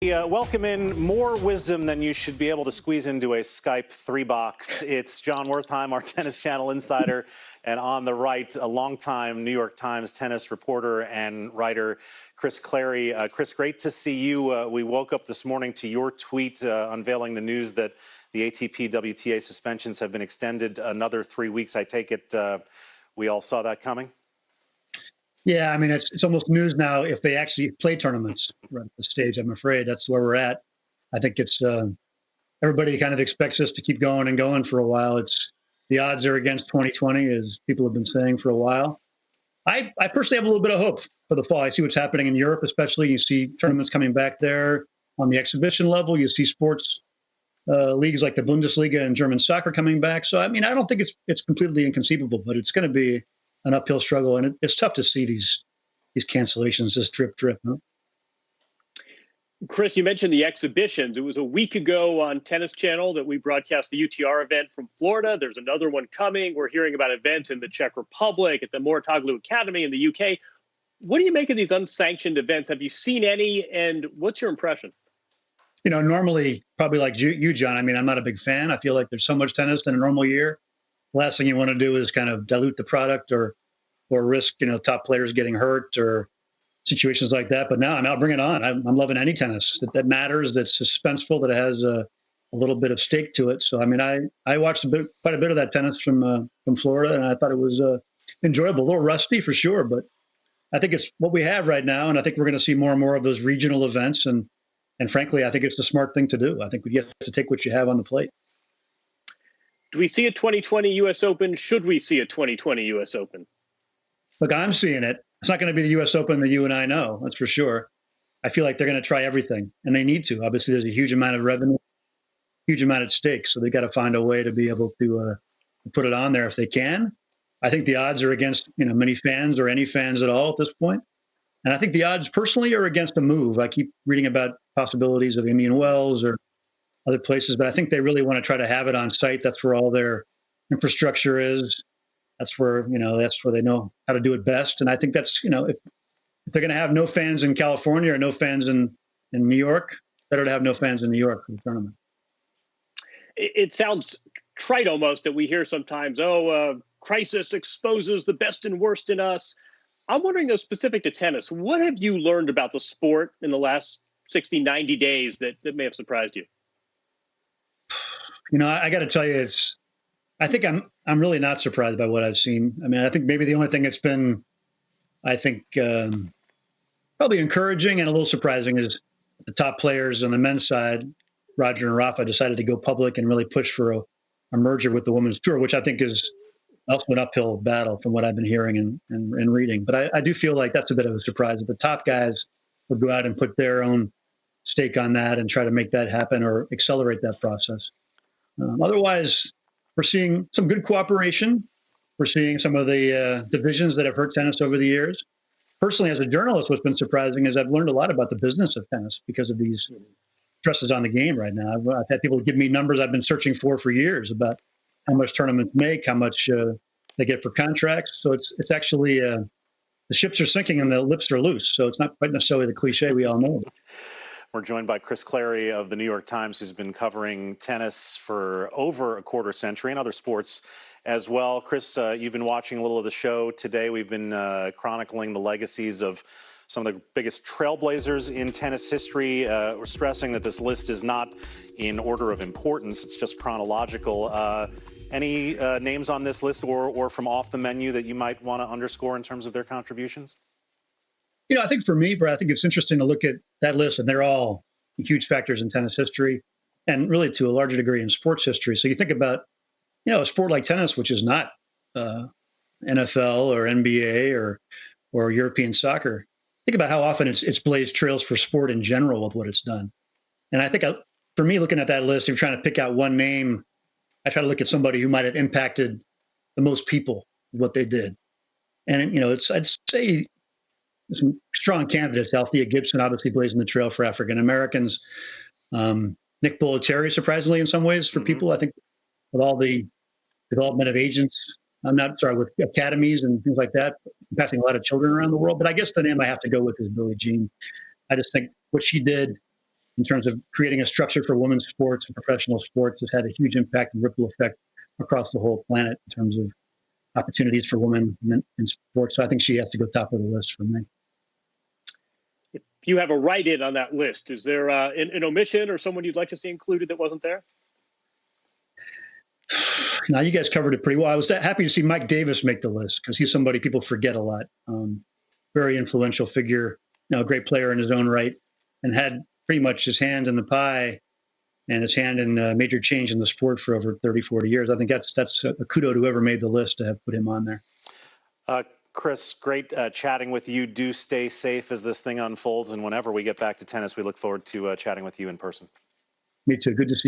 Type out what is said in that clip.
Welcome in. More wisdom than you should be able to squeeze into a Skype 3-box. It's John Wertheim, our Tennis Channel insider, and on the right, a longtime New York Times tennis reporter and writer, Chris Clarey. Chris, great to see you. We woke up this morning to your tweet unveiling the news that the ATP WTA suspensions have been extended another 3 weeks. I take it we all saw that coming? Yeah, I mean, it's almost news now if they actually play tournaments right at this stage. I'm afraid that's where we're at. I think it's everybody kind of expects us to keep going and going for a while. It's the odds are against 2020, as people have been saying for a while. I personally have a little bit of hope for the fall. I see what's happening in Europe, especially. You see tournaments coming back there on the exhibition level. You see sports leagues like the Bundesliga and German soccer coming back. So, I mean, I don't think it's completely inconceivable, but it's going to be an uphill struggle, and it's tough to see these cancellations just drip. Huh? Chris, you mentioned the exhibitions. It was a week ago on Tennis Channel that we broadcast the UTR event from Florida. There's another one coming. We're hearing about events in the Czech Republic, at the Mouratoglou Academy in the UK. What do you make of these unsanctioned events? Have you seen any, and what's your impression? You know, normally, probably like you, John, I mean, I'm not a big fan. I feel like there's so much tennis in a normal year. Last thing you want to do is kind of dilute the product or risk, top players getting hurt or situations like that. But now I'm out, bring it on. I'm loving any tennis that matters, that's suspenseful, that has a little bit of stake to it. So, I mean, I watched quite a bit of that tennis from Florida, and I thought it was enjoyable, a little rusty for sure, but I think it's what we have right now. And I think we're going to see more and more of those regional events. And frankly, I think it's the smart thing to do. I think we have to take what you have on the plate. Do we see a 2020 U.S. Open? Should we see a 2020 U.S. Open? Look, I'm seeing it. It's not going to be the U.S. Open that you and I know, that's for sure. I feel like they're going to try everything, and they need to. Obviously, there's a huge amount of revenue, huge amount at stake, so they got to find a way to be able to put it on there if they can. I think the odds are against many fans or any fans at all at this point. And I think the odds personally are against a move. I keep reading about possibilities of Indian Wells or other places, but I think they really want to try to have it on site. That's where all their infrastructure is. That's where they know how to do it best. And I think that's, if they're going to have no fans in California or no fans in New York, better to have no fans in New York for the tournament. It sounds trite almost that we hear sometimes, crisis exposes the best and worst in us. I'm wondering, though, specific to tennis, what have you learned about the sport in the last 60, 90 days that may have surprised you? I got to tell you, I think I'm really not surprised by what I've seen. I mean, I think maybe the only thing that's been, probably encouraging and a little surprising is the top players on the men's side, Roger and Rafa, decided to go public and really push for a merger with the women's tour, which I think is also an uphill battle from what I've been hearing and reading. But I do feel like that's a bit of a surprise that the top guys would go out and put their own stake on that and try to make that happen or accelerate that process. Otherwise, we're seeing some good cooperation. We're seeing some of the divisions that have hurt tennis over the years. Personally, as a journalist, what's been surprising is I've learned a lot about the business of tennis because of these stresses on the game right now. I've had people give me numbers I've been searching for years about how much tournaments make, how much they get for contracts. So it's actually the ships are sinking and the lips are loose. So it's not quite necessarily the cliche we all know. We're joined by Chris Clarey of the New York Times, who's been covering tennis for over a quarter century and other sports as well. Chris, you've been watching a little of the show today. We've been chronicling the legacies of some of the biggest trailblazers in tennis history. We're stressing that this list is not in order of importance. It's just chronological. Any names on this list or from off the menu that you might want to underscore in terms of their contributions? I think for me, Brad, I think it's interesting to look at that list, and they're all huge factors in tennis history and really to a larger degree in sports history. So you think about, a sport like tennis, which is not NFL or NBA or European soccer. Think about how often it's blazed trails for sport in general with what it's done. And I think for me, looking at that list, if you're trying to pick out one name, I try to look at somebody who might have impacted the most people with what they did. And, I'd say some strong candidates. Althea Gibson obviously blazing the trail for African Americans. Nick Bollettieri, surprisingly, in some ways for people. I think with all the development of agents, with academies and things like that, impacting a lot of children around the world. But I guess the name I have to go with is Billie Jean. I just think what she did, in terms of creating a structure for women's sports and professional sports has had a huge impact and ripple effect across the whole planet in terms of opportunities for women in sports. So I think she has to go top of the list for me. If you have a write-in on that list, is there an omission or someone you'd like to see included that wasn't there? Now, you guys covered it pretty well. I was happy to see Mike Davis make the list because he's somebody people forget a lot. Very influential figure, a great player in his own right, and had pretty much his hand in the pie and his hand in major change in the sport for over 30, 40 years. I think that's a kudo to whoever made the list to have put him on there. Chris, great chatting with you. Do stay safe as this thing unfolds. And whenever we get back to tennis, we look forward to chatting with you in person. Me too. Good to see you.